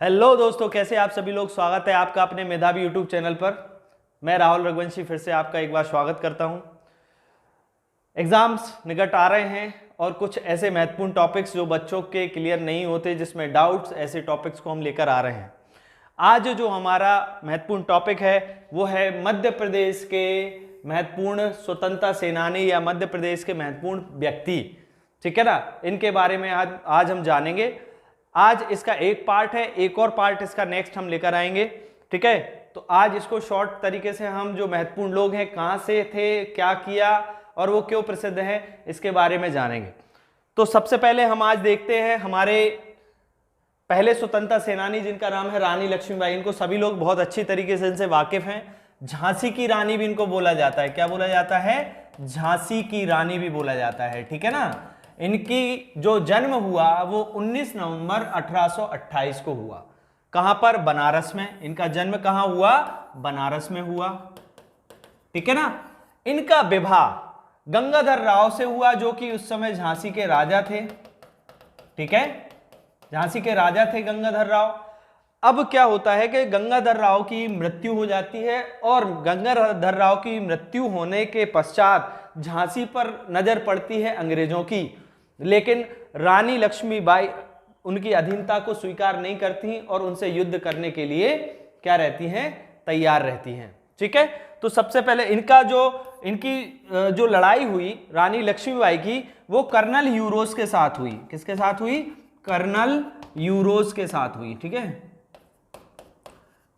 Hello दोस्तों, कैसे आप सभी लोग। स्वागत है आपका अपने मेधावी यूट्यूब चैनल पर। मैं राहुल रघुवंशी फिर से आपका एक बार स्वागत करता हूं। एग्जाम्स निकट आ रहे हैं और कुछ ऐसे महत्वपूर्ण टॉपिक्स जो बच्चों के क्लियर नहीं होते, जिसमें डाउट्स, ऐसे टॉपिक्स को हम लेकर आ रहे हैं। आज जो हमारा महत्वपूर्ण टॉपिक है वो है मध्य प्रदेश के महत्वपूर्ण स्वतंत्रता सेनानी या मध्य प्रदेश के महत्वपूर्ण व्यक्ति। ठीक है ना, इनके बारे में आज हम जानेंगे। आज इसका एक पार्ट है, एक और पार्ट इसका नेक्स्ट हम लेकर आएंगे। ठीक है, तो आज इसको शॉर्ट तरीके से हम जो महत्वपूर्ण लोग हैं, कहां से थे, क्या किया और वो क्यों प्रसिद्ध हैं, इसके बारे में जानेंगे। तो सबसे पहले हम आज देखते हैं हमारे पहले स्वतंत्रता सेनानी, जिनका नाम है रानी लक्ष्मीबाई। इनको सभी लोग बहुत अच्छी तरीके से इनसे वाकिफ हैं। झांसी की रानी भी इनको बोला जाता है। क्या बोला जाता है? झांसी की रानी भी बोला जाता है। ठीक है ना। इनकी जो जन्म हुआ वो 19 नवंबर 1828 को हुआ। कहां पर? बनारस में। इनका जन्म कहां हुआ? बनारस में हुआ। ठीक है ना। इनका विवाह गंगाधर राव से हुआ, जो कि उस समय झांसी के राजा थे। ठीक है, झांसी के राजा थे गंगाधर राव। अब क्या होता है कि गंगाधर राव की मृत्यु हो जाती है और गंगाधर राव की मृत्यु होने के पश्चात झांसी पर नजर पड़ती है अंग्रेजों की, लेकिन रानी लक्ष्मीबाई उनकी अधीनता को स्वीकार नहीं करती और उनसे युद्ध करने के लिए क्या रहती हैं? तैयार रहती हैं। ठीक है, तो सबसे पहले इनकी जो लड़ाई हुई रानी लक्ष्मीबाई की, वो कर्नल यूरोस के साथ हुई। किसके साथ हुई? कर्नल यूरोस के साथ हुई। ठीक है,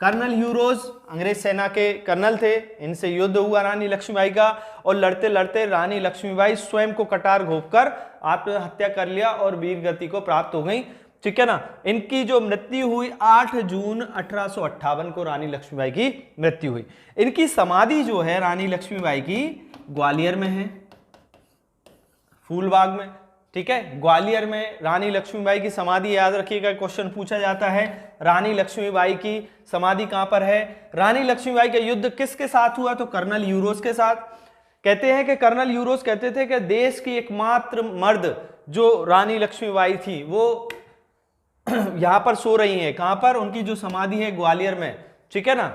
कर्नल यूरोस अंग्रेज सेना के कर्नल थे। इनसे युद्ध हुआ रानी लक्ष्मीबाई का, और लड़ते लड़ते रानी लक्ष्मीबाई स्वयं को कटार घोंपकर आत्महत्या कर लिया और वीर गति को प्राप्त हो गई। ठीक है ना। इनकी जो मृत्यु हुई 8 जून 1858 को रानी लक्ष्मीबाई की मृत्यु हुई। इनकी समाधि जो है रानी लक्ष्मीबाई की, ग्वालियर में है, फूलबाग में। ठीक है, ग्वालियर में रानी लक्ष्मीबाई की समाधि। याद रखिएगा, क्वेश्चन पूछा जाता है रानी लक्ष्मीबाई की समाधि कहां पर है। रानी लक्ष्मीबाई का युद्ध किसके साथ हुआ? तो कर्नल यूरोस के साथ। कहते हैं कि कर्नल यूरोस कहते थे कि देश की एकमात्र मर्द जो रानी लक्ष्मीबाई थी, वो यहां पर सो रही हैं। कहां पर? उनकी जो समाधि है ग्वालियर में। ठीक है ना।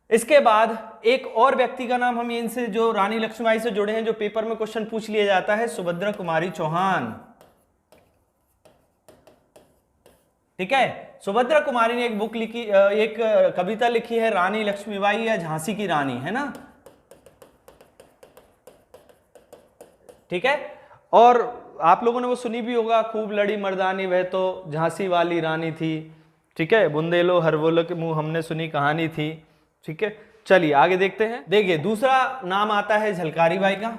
इसके बाद एक और व्यक्ति का नाम हम इनसे जो रानी लक्ष्मीबाई से जुड़े हैं, जो पेपर में क्वेश्चन पूछ लिया जाता है, सुभद्रा कुमारी चौहान। ठीक है, सुभद्रा कुमारी ने एक बुक लिखी, एक कविता लिखी है, रानी लक्ष्मीबाई या झांसी की रानी, है ना। ठीक है, और आप लोगों ने वो सुनी भी होगा, खूब लड़ी मर्दानी वह तो झांसी वाली रानी थी। ठीक है, बुंदेलो हरबोलो के मुंह हमने सुनी कहानी थी। ठीक है, चलिए आगे देखते हैं। देखिए, दूसरा नाम आता है झलकारी बाई का।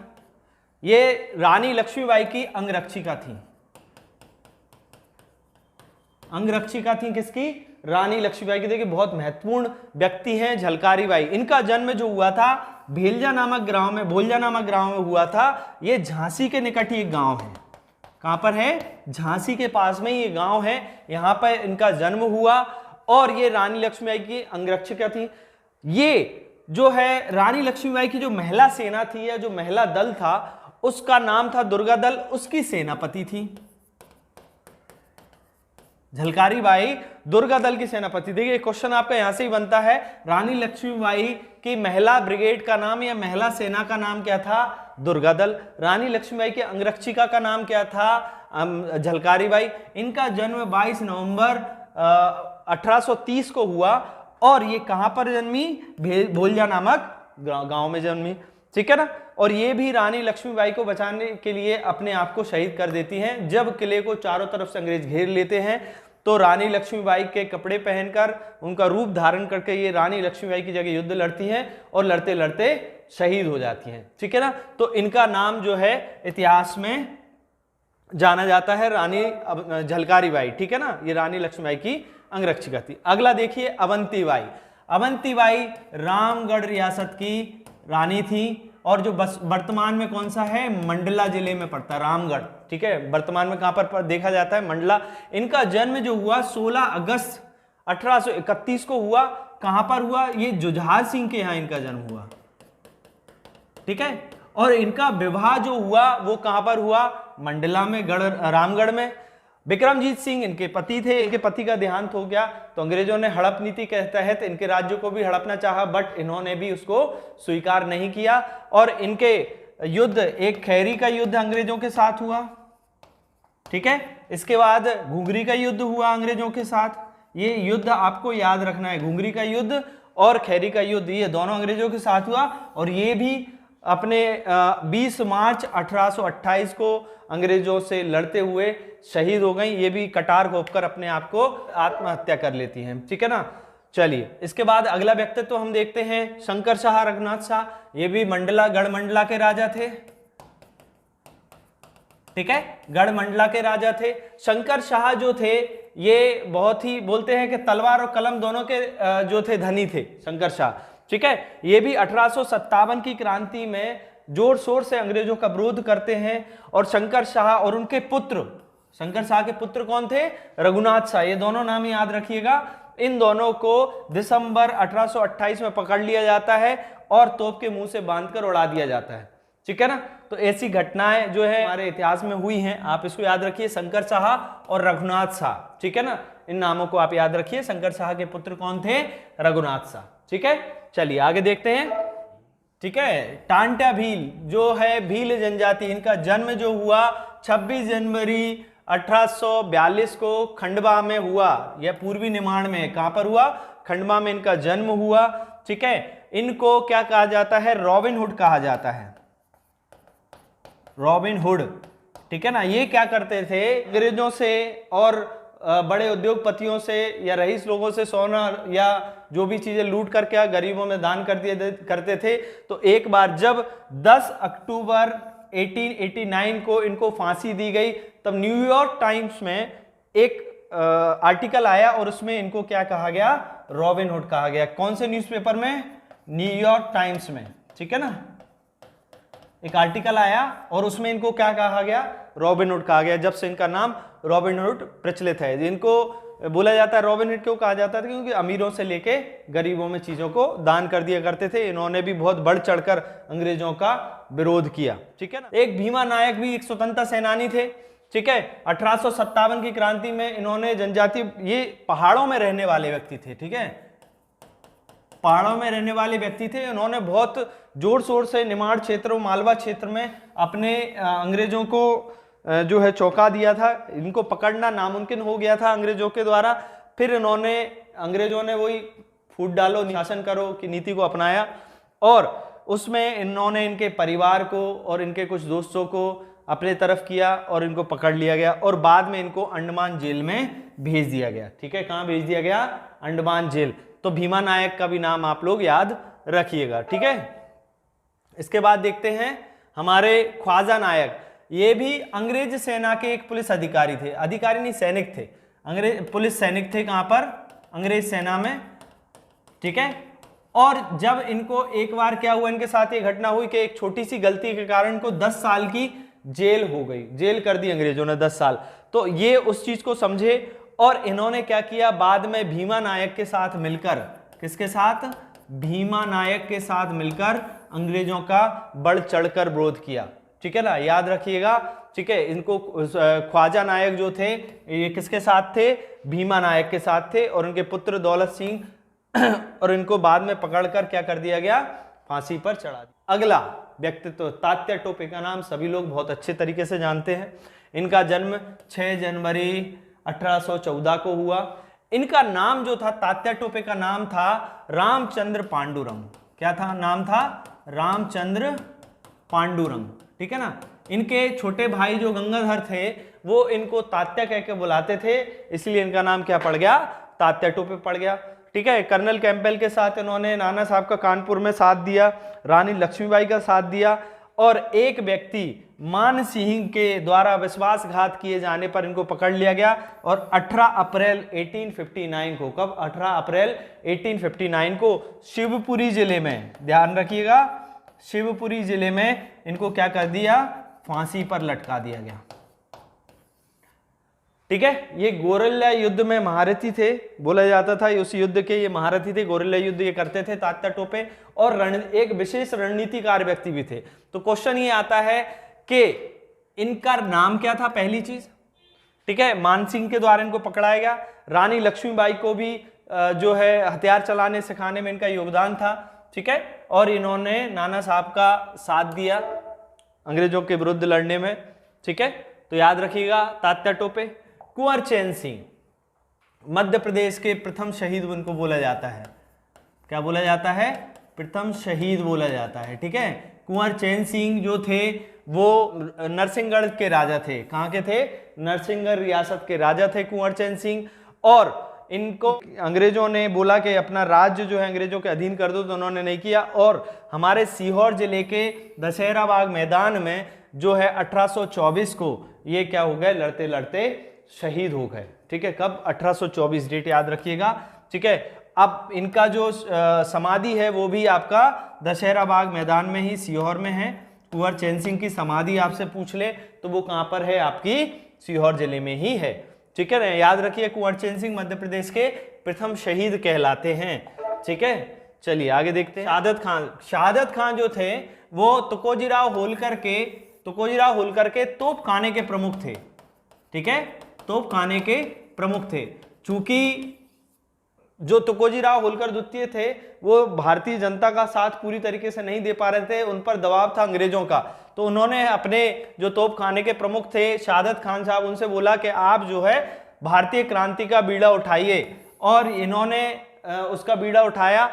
ये रानी लक्ष्मीबाई की अंगरक्षिका थी। अंगरक्षिका थी किसकी? रानी लक्ष्मीबाई की। देखिए, बहुत महत्वपूर्ण व्यक्ति हैं झलकारी बाई। इनका जन्म जो हुआ था भेलजा नामक ग्राम में, भोलजा नामक ग्राम में हुआ था। ये झांसी के निकट ही एक गांव है। कहां पर है? झांसी के पास में ये गांव है। यहां पर इनका जन्म हुआ और ये रानी लक्ष्मीबाई की अंगरक्षिका थी। ये जो है रानी लक्ष्मीबाई की जो महिला सेना थी या जो महिला दल था, उसका नाम था दुर्गा दल। उसकी सेनापति थी झलकारी बाई, दुर्गा दल की सेनापति। देखिए, क्वेश्चन आपका यहां से ही बनता है, रानी लक्ष्मीबाई की महिला ब्रिगेड का नाम या महिला सेना का नाम क्या था? दुर्गा दल। रानी लक्ष्मीबाई के अंगरक्षिका का नाम क्या था? झलकारी बाई। इनका जन्म 22 नवंबर 1830 को हुआ और ये कहां पर जन्मी? भोलजा नामक गांव में जन्मी। ठीक है ना। और ये भी रानी लक्ष्मीबाई को बचाने के लिए अपने आप को शहीद कर देती हैं। जब किले को चारों तरफ से अंग्रेज घेर लेते हैं, तो रानी लक्ष्मीबाई के कपड़े पहनकर, उनका रूप धारण करके ये रानी लक्ष्मीबाई की जगह युद्ध लड़ती हैं और लड़ते लड़ते शहीद हो जाती हैं। ठीक है ना। तो इनका नाम जो है इतिहास में जाना जाता है रानी झलकारी बाई। ठीक है ना, ये रानी लक्ष्मीबाई की अंगरक्षिका थी। अगला देखिए, अवंतीबाई। अवंतीबाई रामगढ़ रियासत की रानी थी और जो बस वर्तमान में कौन सा है? मंडला जिले में पड़ता है रामगढ़। ठीक है, वर्तमान में कहां पर देखा जाता है? मंडला। इनका जन्म जो हुआ 16 अगस्त 1831 को हुआ। कहां पर हुआ? ये जुझार सिंह के यहां इनका जन्म हुआ। ठीक है, और इनका विवाह जो हुआ वो कहां पर हुआ? मंडला में, रामगढ़ में। विक्रमजीत सिंह इनके पति थे, इनके पति का देहांत हो गया तो अंग्रेजों ने हड़प नीति के तहत इनके राज्य को भी हड़पना चाहा, बट इन्होंने भी उसको स्वीकार नहीं किया और इनके युद्ध, एक खैरी का युद्ध अंग्रेजों के साथ हुआ, ठीक है। इसके बाद घुंगरी का युद्ध हुआ अंग्रेजों के साथ। ये युद्ध आपको याद रखना है, घुंगरी का युद्ध और खैरी का युद्ध, ये दोनों अंग्रेजों के साथ हुआ और ये भी अपने 20 मार्च 1828 को अंग्रेजों से लड़ते हुए शहीद हो गई। ये भी कटार घोंपकर अपने आप को आत्महत्या कर लेती हैं, ठीक है ना। चलिए, इसके बाद अगला व्यक्तित्व तो हम देखते हैं शंकर शाह रघुनाथ शाह। ये भी मंडला, गढ़मंडला के राजा थे, ठीक है, गढ़मंडला के राजा थे। शंकर शाह जो थे ये बहुत ही, बोलते हैं कि तलवार और कलम दोनों के जो थे धनी थे शंकर शाह, ठीक है। ये भी 1857 की क्रांति में जोर शोर से अंग्रेजों का विरोध करते हैं और शंकर शाह और उनके पुत्र, शंकर शाह के पुत्र कौन थे? रघुनाथ शाह। ये दोनों नाम याद रखिएगा। इन दोनों को दिसंबर 1828 में पकड़ लिया जाता है और तोप के मुंह से बांधकर उड़ा दिया जाता है, ठीक है ना। तो ऐसी घटनाएं जो है हमारे इतिहास में हुई हैं, आप इसको याद रखिए, शंकर शाह और रघुनाथ शाह, ठीक है ना। इन नामों को आप याद रखिए। शंकर शाह के पुत्र कौन थे? रघुनाथ शाह, ठीक है। चलिए आगे देखते हैं, ठीक है। टांटा भील जो है भील जनजाति, इनका जन्म जो हुआ 26 जनवरी 1842 को खंडवा में हुआ। यह पूर्वी निमाड़ में, कहां पर हुआ? खंडवा में इनका जन्म हुआ, ठीक है। इनको क्या कहा जाता है? रॉबिन हुड कहा जाता है, रॉबिन हुड, ठीक है ना। ये क्या करते थे? अंग्रेजों से और बड़े उद्योगपतियों से या रईस लोगों से सोना या जो भी चीजें लूट करके गरीबों में दान करते थे। तो एक बार जब 10 अक्टूबर 1889 को इनको फांसी दी गई, तब न्यूयॉर्क टाइम्स में एक आर्टिकल आया और उसमें इनको क्या कहा गया? रॉबिन हुड कहा गया। कौन से न्यूज़पेपर में? न्यूयॉर्क टाइम्स में, ठीक है ना। एक आर्टिकल आया और उसमें इनको क्या कहा गया? रॉबिन हुड कहा गया। जब से इनका नाम रॉबिन हुड प्रचलित है। इनको बोला जाता है रॉबिन हुड, क्यों कहा जाता था? क्योंकि अमीरों से लेके गरीबों में चीजों को दान कर दिया करते थे। इन्होंने भी बहुत बढ़ चढ़कर अंग्रेजों का विरोध किया, ठीक है ना। एक भीमा नायक भी एक स्वतंत्रता सेनानी थे, ठीक है। 1857 की क्रांति में इन्होंने जनजाति, ये पहाड़ों में रहने वाले व्यक्ति थे, ठीक है, पहाड़ों में रहने वाले व्यक्ति थे। उन्होंने बहुत जोर शोर से निमाड़ क्षेत्र, मालवा क्षेत्र में अपने अंग्रेजों को जो है चौंका दिया था। इनको पकड़ना नामुमकिन हो गया था अंग्रेजों के द्वारा। फिर अंग्रेजों ने वही फूट डालो शासन करो की नीति को अपनाया और उसमें इन्होंने इनके परिवार को और इनके कुछ दोस्तों को अपने तरफ किया और इनको पकड़ लिया गया और बाद में इनको अंडमान जेल में भेज दिया गया, ठीक है। कहाँ भेज दिया गया? अंडमान जेल। तो भीमा नायक का भी नाम आप लोग याद रखिएगा, ठीक है। इसके बाद देखते हैं हमारे ख्वाजा नायक। ये भी अंग्रेज सेना के एक पुलिस अधिकारी थे, अधिकारी नहीं सैनिक थे, अंग्रेज पुलिस सैनिक थे। कहां पर? अंग्रेज सेना में, ठीक है। और जब इनको एक बार क्या हुआ, इनके साथ ये घटना हुई कि एक छोटी सी गलती के कारण इनको 10 साल की जेल हो गई, जेल कर दी अंग्रेजों ने 10 साल। तो ये उस चीज को समझे और इन्होंने क्या किया, बाद में भीमा नायक के साथ मिलकर, किसके साथ? भीमा नायक के साथ मिलकर अंग्रेजों का बढ़ चढ़कर विरोध किया, ठीक है ना, याद रखिएगा, ठीक है। इनको ख्वाजा नायक जो थे ये किसके साथ थे? भीमा नायक के साथ थे और उनके पुत्र दौलत सिंह और इनको बाद में पकड़कर क्या कर दिया गया? फांसी पर चढ़ा दिया। अगला व्यक्तित्व तात्या टोपे का नाम सभी लोग बहुत अच्छे तरीके से जानते हैं। इनका जन्म 6 जनवरी 1814 को हुआ। इनका नाम जो था, तात्या टोपे का नाम था रामचंद्र पांडुरंग। क्या था? नाम था रामचंद्र पांडुरंग, ठीक है ना। इनके छोटे भाई जो गंगाधर थे वो इनको तात्या कह के बुलाते थे, इसलिए इनका नाम क्या पड़ गया? तात्या टोपे पड़ गया, ठीक है। कर्नल कैंपबेल के साथ इन्होंने नाना साहब का कानपुर में साथ दिया, रानी लक्ष्मीबाई का साथ दिया और एक व्यक्ति मान सिंह के द्वारा विश्वासघात किए जाने पर इनको पकड़ लिया गया और 18 अप्रैल 1859 को, कब? 18 अप्रैल 1859 को शिवपुरी जिले में, ध्यान रखिएगा, शिवपुरी जिले में इनको क्या कर दिया? फांसी पर लटका दिया गया, ठीक है। ये गोरिल्ला युद्ध में महारथी थे, बोला जाता था उस युद्ध के ये महारथी थे, गोरिल्ला युद्ध ये करते थे तात्या टोपे और एक विशेष रणनीतिकार व्यक्ति भी थे। तो क्वेश्चन ये आता है कि इनका नाम क्या था? पहली चीज, ठीक है, मानसिंह के द्वारा इनको पकड़ाया गया। रानी लक्ष्मीबाई को भी जो है हथियार चलाने सिखाने में इनका योगदान था। ठीक है, और इन्होंने नाना साहब का साथ दिया अंग्रेजों के विरुद्ध लड़ने में। ठीक है, तो याद रखिएगा तात्या टोपे। कुंवर चैन सिंह मध्य प्रदेश के प्रथम शहीद उनको बोला जाता है। क्या बोला जाता है? प्रथम शहीद बोला जाता है। ठीक है, कुंवर चैन सिंह जो थे वो नरसिंहगढ़ के राजा थे। कहाँ के थे? नरसिंहगढ़ रियासत के राजा थे कुंवर चैन सिंह। और इनको अंग्रेजों ने बोला कि अपना राज्य जो है अंग्रेजों के अधीन कर दो, तो उन्होंने नहीं किया। और हमारे सीहोर जिले के दशहरा बाग मैदान में जो है 1824 को ये क्या हो गए, लड़ते लड़ते शहीद हो गए। ठीक है, कब? 1824, डेट याद रखिएगा। ठीक है, अब इनका जो समाधि है वो भी आपका दशहरा बाग मैदान में ही सीहोर में है। कुंवर चैन सिंह की समाधि आपसे पूछ ले तो वो कहाँ पर है? आपकी सीहोर जिले में ही है। ठीक है ना, याद रखिए कुंवर चैन सिंह मध्य प्रदेश के प्रथम शहीद कहलाते हैं। ठीक है, चलिए आगे देखते हैं। शहादत खान। शहादत खान जो थे वो तुकोजीराव होलकर के तोपखाने के प्रमुख थे। ठीक है, तोपखाने के प्रमुख थे। चूंकि जो तुकोजीराव होलकर द्वितीय थे वो भारतीय जनता का साथ पूरी तरीके से नहीं दे पा रहे थे, उन पर दबाव था अंग्रेजों का, तो उन्होंने अपने जो तोपखाने के प्रमुख थे शहादत खान साहब, उनसे बोला कि आप जो है भारतीय क्रांति का बीड़ा उठाइए। और इन्होंने उसका बीड़ा उठाया।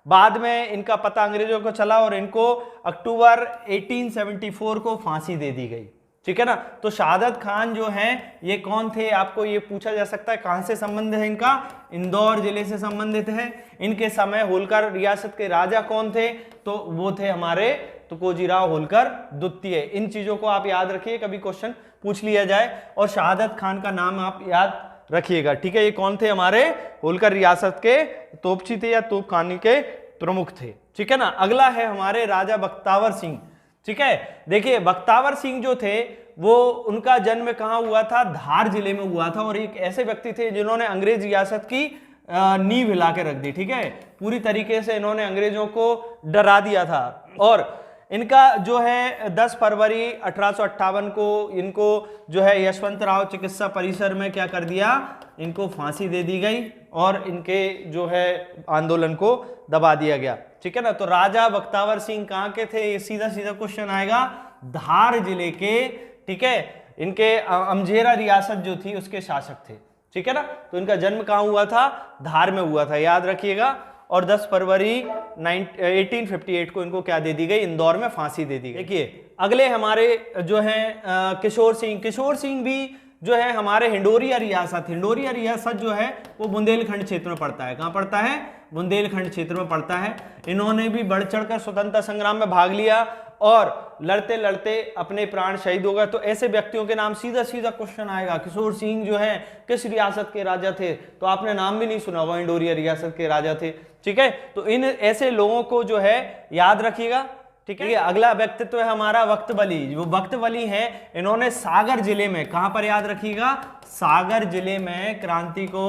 बाद में इनका पता अंग्रेजों को चला और इनको अक्टूबर 1874 को फांसी दे दी गई। ठीक है ना, तो शहादत खान जो हैं ये कौन थे? आपको ये पूछा जा सकता है। कहां से संबंध है इनका? इंदौर जिले से संबंधित है। इनके समय होलकर रियासत के राजा कौन थे? तो वो थे हमारे तुकोजीराव होलकर द्वितीय। इन चीजों को आप याद रखिए, कभी क्वेश्चन पूछ लिया जाए। और शहादत खान का नाम आप याद रखिएगा। ठीक है, ये कौन थे? हमारे होलकर रियासत के तोपची थे या तोपखाने के प्रमुख थे। ठीक है ना, अगला है हमारे राजा बख्तावर सिंह। ठीक है, देखिए बख्तावर सिंह जो थे वो उनका जन्म कहाँ हुआ था? धार जिले में हुआ था। और एक ऐसे व्यक्ति थे जिन्होंने अंग्रेज रियासत की नींव हिला के रख दी। ठीक है, पूरी तरीके से इन्होंने अंग्रेजों को डरा दिया था। और इनका जो है 10 फरवरी 1858 को इनको जो है यशवंतराव चिकित्सा परिसर में क्या कर दिया? इनको फांसी दे दी गई और इनके जो है आंदोलन को दबा दिया गया। ठीक है ना, तो राजा बख्तावर सिंह कहाँ के थे? ये सीधा सीधा क्वेश्चन आएगा, धार जिले के। ठीक है, इनके अमझेरा रियासत जो थी उसके शासक थे। ठीक है ना, तो इनका जन्म कहाँ हुआ था? धार में हुआ था, याद रखिएगा। और 10 फरवरी 1858 को इनको क्या दे दी गई? इंदौर में फांसी दे दी गई। देखिए अगले हमारे जो हैं किशोर सिंह। किशोर सिंह भी जो है हमारे हिंडोरिया रियासत जो है वो बुंदेलखंड क्षेत्र में पड़ता है। कहाँ पड़ता है? बुंदेलखंड क्षेत्र में पड़ता है। इन्होंने भी बढ़ चढ़कर स्वतंत्रता संग्राम में भाग लिया और लड़ते लड़ते अपने प्राण शहीद हो गए। तो ऐसे व्यक्तियों के नाम सीधा सीधा क्वेश्चन आएगा। किशोर सिंह जो है किस रियासत के राजा थे? तो आपने नाम भी नहीं सुना होगा, हिंडोरिया रियासत के राजा थे। ठीक है, तो इन ऐसे लोगों को जो है याद रखिएगा। ठीक है, अगला व्यक्तित्व है हमारा वक्त वली। वो वक्त वली है, इन्होंने सागर जिले में, कहां पर याद रखिएगा? सागर जिले में क्रांति को,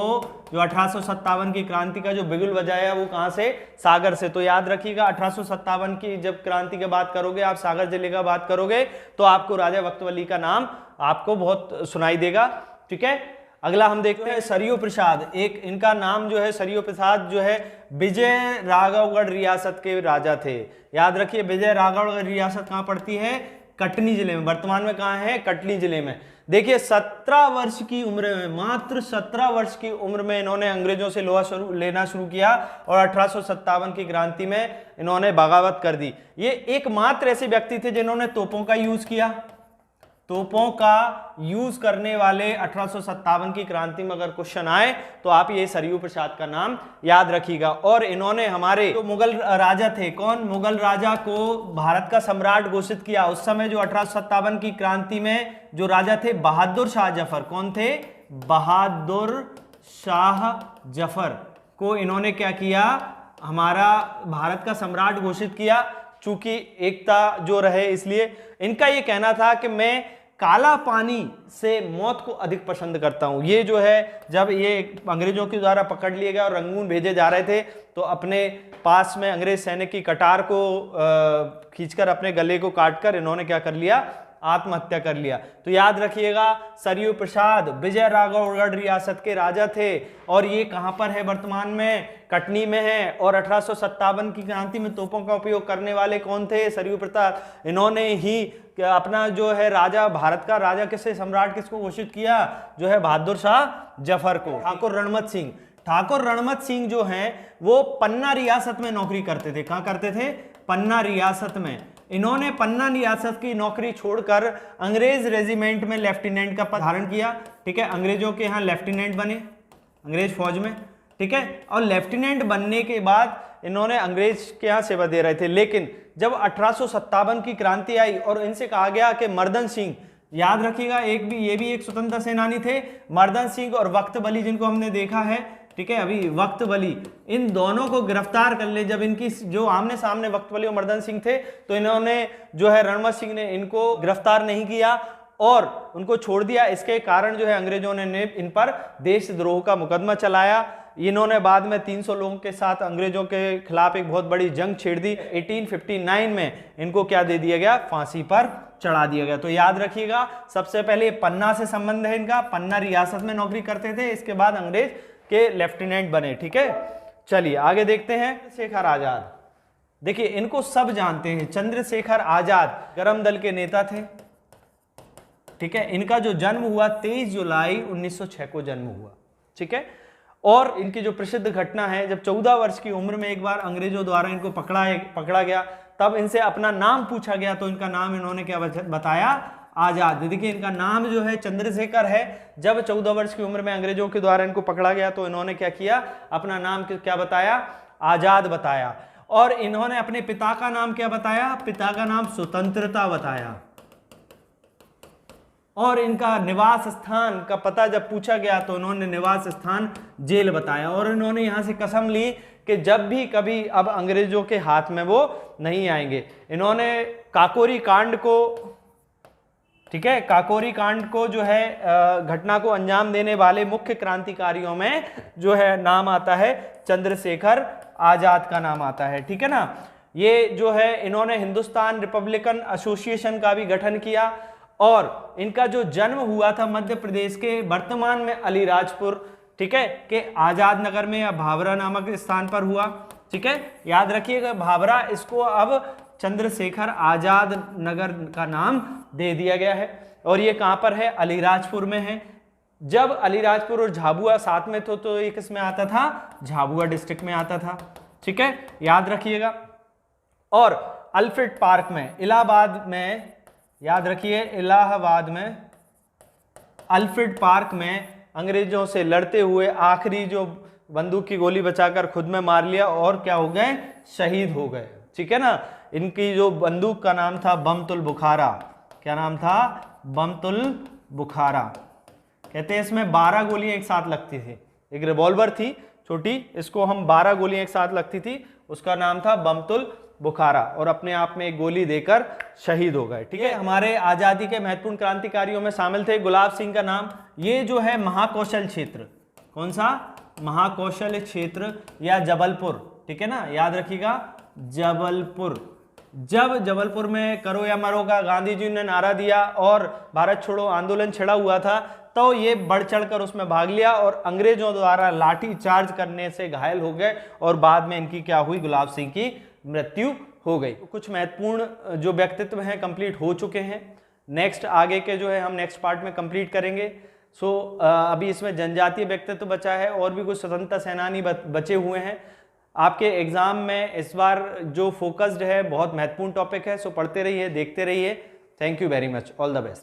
जो 1857 की क्रांति का जो बिगुल बजाया वो कहां से? सागर से। तो याद रखिएगा 1857 की जब क्रांति की बात करोगे, आप सागर जिले का बात करोगे तो आपको राजा वक्त वली का नाम आपको बहुत सुनाई देगा। ठीक है, अगला हम देखते हैं सरयू प्रसाद। एक इनका नाम जो है सरयू प्रसाद जो है विजय राघवगढ़ रियासत के राजा थे। याद रखिए विजय राघवगढ़ रियासत कहाँ पड़ती है? कटनी जिले में। वर्तमान में कहाँ है? कटनी जिले में। देखिए 17 वर्ष की उम्र में, मात्र 17 वर्ष की उम्र में इन्होंने अंग्रेजों से लोहा लेना शुरू किया और 1857 की क्रांति में इन्होंने बगावत कर दी। ये एकमात्र ऐसे व्यक्ति थे जिन्होंने तोपों का यूज किया। तोपों का यूज करने वाले 1857 की क्रांति में अगर क्वेश्चन आए तो आप ये सरयू प्रसाद का नाम याद रखिएगा। और इन्होंने हमारे जो मुगल राजा थे, कौन? मुगल राजा को भारत का सम्राट घोषित किया। उस समय जो 1857 की क्रांति में जो राजा थे बहादुर शाह जफर, कौन थे? बहादुर शाह जफर को इन्होंने क्या किया? हमारा भारत का सम्राट घोषित किया। चूंकि एकता जो रहे इसलिए इनका ये कहना था कि मैं काला पानी से मौत को अधिक पसंद करता हूं। ये जो है जब ये अंग्रेजों के द्वारा पकड़ लिए गए और रंगून भेजे जा रहे थे तो अपने पास में अंग्रेज सैनिक की कटार को खींचकर अपने गले को काटकर इन्होंने क्या कर लिया? आत्महत्या कर लिया। तो याद रखिएगा, सरयू प्रसाद विजय राघवगढ़ रियासत के राजा थे और ये कहां पर है वर्तमान में, कटनी में है। और 1857 की क्रांति में तोपों का उपयोग करने वाले कौन थे, सरयू प्रसाद। इन्होंने ही अपना जो है राजा, भारत का राजा किसे, सम्राट किसको घोषित किया, जो है बहादुर शाह जफर को। ठाकुर रणमत सिंह, ठाकुर रणमत सिंह जो हैं वो पन्ना रियासत में नौकरी करते थे। कहां करते थे, पन्ना रियासत में। इन्होंने पन्ना रियासत की नौकरी छोड़कर अंग्रेज रेजिमेंट में लेफ्टिनेंट का पद धारण किया। ठीक है, अंग्रेजों के यहाँ लेफ्टिनेंट बने, अंग्रेज फौज में। ठीक है, और लेफ्टिनेंट बनने के बाद इन्होंने अंग्रेज के यहाँ सेवा दे रहे थे। लेकिन जब 1857 की क्रांति आई और इनसे कहा गया कि मर्दन सिंह, याद रखिएगा ये भी एक स्वतंत्रता सेनानी थे, मर्दन सिंह और वक्त बली जिनको हमने देखा है, ठीक है, अभी वक्त बली, इन दोनों को गिरफ्तार कर ले। जब इनकी जो आमने सामने वक्त बली और मर्दन सिंह थे तो इन्होंने जो है रणमत सिंह ने इनको गिरफ्तार नहीं किया और उनको छोड़ दिया। इसके कारण जो है अंग्रेजों ने इन पर देशद्रोह का मुकदमा चलाया। इन्होंने बाद में 300 लोगों के साथ अंग्रेजों के खिलाफ एक बहुत बड़ी जंग छेड़ दी। 1859 में इनको क्या दे दिया गया, फांसी पर चढ़ा दिया गया। तो याद रखिएगा, सबसे पहले पन्ना से संबंध है इनका, पन्ना रियासत में नौकरी करते थे, इसके बाद अंग्रेज के लेफ्टिनेंट बने। ठीक है, चलिए आगे देखते हैं। चंद्रशेखर आजाद, देखिए इनको सब जानते हैं। चंद्रशेखर आजाद गरम दल के नेता थे। ठीक है, इनका जो जन्म हुआ 23 जुलाई 1906 को जन्म हुआ। ठीक है, और इनकी जो प्रसिद्ध घटना है, जब 14 वर्ष की उम्र में एक बार अंग्रेजों द्वारा इनको पकड़ा गया, तब इनसे अपना नाम पूछा गया तो इनका नाम इन्होंने क्या बताया, आजाद। देखिए इनका नाम जो है चंद्रशेखर है। जब 14 वर्ष की उम्र में अंग्रेजों के द्वारा इनको पकड़ा गया तो इन्होंने क्या किया, अपना नाम क्या बताया, आजाद बताया। और इन्होंने अपने पिता का नाम क्या बताया, पिता का नाम स्वतंत्रता बताया। और इनका निवास स्थान का पता जब पूछा गया तो उन्होंने निवास स्थान जेल बताया। और इन्होंने यहां से कसम ली कि जब भी कभी अब अंग्रेजों के हाथ में वो नहीं आएंगे। इन्होंने काकोरी कांड को, ठीक है, काकोरी कांड को जो है घटना को अंजाम देने वाले मुख्य क्रांतिकारियों में जो है नाम आता है चंद्रशेखर आजाद का नाम आता है। ठीक है ना, ये जो है इन्होंने हिंदुस्तान रिपब्लिकन एसोसिएशन का भी गठन किया। और इनका जो जन्म हुआ था मध्य प्रदेश के वर्तमान में अलीराजपुर, ठीक है, के आजाद नगर में या भावरा नामक स्थान पर हुआ। ठीक है, याद रखिएगा भावरा, इसको अब चंद्रशेखर आजाद नगर का नाम दे दिया गया है। और ये कहां पर है, अलीराजपुर में है। जब अलीराजपुर और झाबुआ साथ में तो ये किस में आता था, झाबुआ डिस्ट्रिक्ट में आता था। ठीक है, याद रखिएगा। और अल्फ्रेड पार्क में, इलाहाबाद में, याद रखिए इलाहाबाद में अल्फ्रेड पार्क में अंग्रेजों से लड़ते हुए आखिरी जो बंदूक की गोली बचाकर खुद में मार लिया और क्या हो गए, शहीद हो गए। ठीक है ना, इनकी जो बंदूक का नाम था बमतुल बुखारा। क्या नाम था, बमतुल बुखारा। कहते हैं इसमें 12 गोलियां एक साथ लगती थी। एक रिवॉल्वर थी छोटी, इसको हम 12 गोलियां एक साथ लगती थी, उसका नाम था बमतुल बुखारा। और अपने आप में एक गोली देकर शहीद हो गए। ठीक है, हमारे आजादी के महत्वपूर्ण क्रांतिकारियों में शामिल थे गुलाब सिंह का नाम। ये जो है महाकौशल क्षेत्र, कौन सा, महाकौशल क्षेत्र या जबलपुर। ठीक है ना, याद रखिएगा जबलपुर। जब जबलपुर में करो या मरो का गांधी जी ने नारा दिया और भारत छोड़ो आंदोलन छिड़ा हुआ था, तो ये बढ़ चढ़कर उसमें भाग लिया और अंग्रेजों द्वारा लाठी चार्ज करने से घायल हो गए और बाद में इनकी क्या हुई, गुलाब सिंह की मृत्यु हो गई। कुछ महत्वपूर्ण जो व्यक्तित्व हैं कंप्लीट हो चुके हैं। नेक्स्ट आगे के जो है हम नेक्स्ट पार्ट में कंप्लीट करेंगे। अभी इसमें जनजातीय व्यक्तित्व बचा है और भी कुछ स्वतंत्रता सेनानी बचे हुए हैं। आपके एग्जाम में इस बार जो फोकस्ड है बहुत महत्वपूर्ण टॉपिक है। सो पढ़ते रहिए, देखते रहिए। Thank you very much, all the best.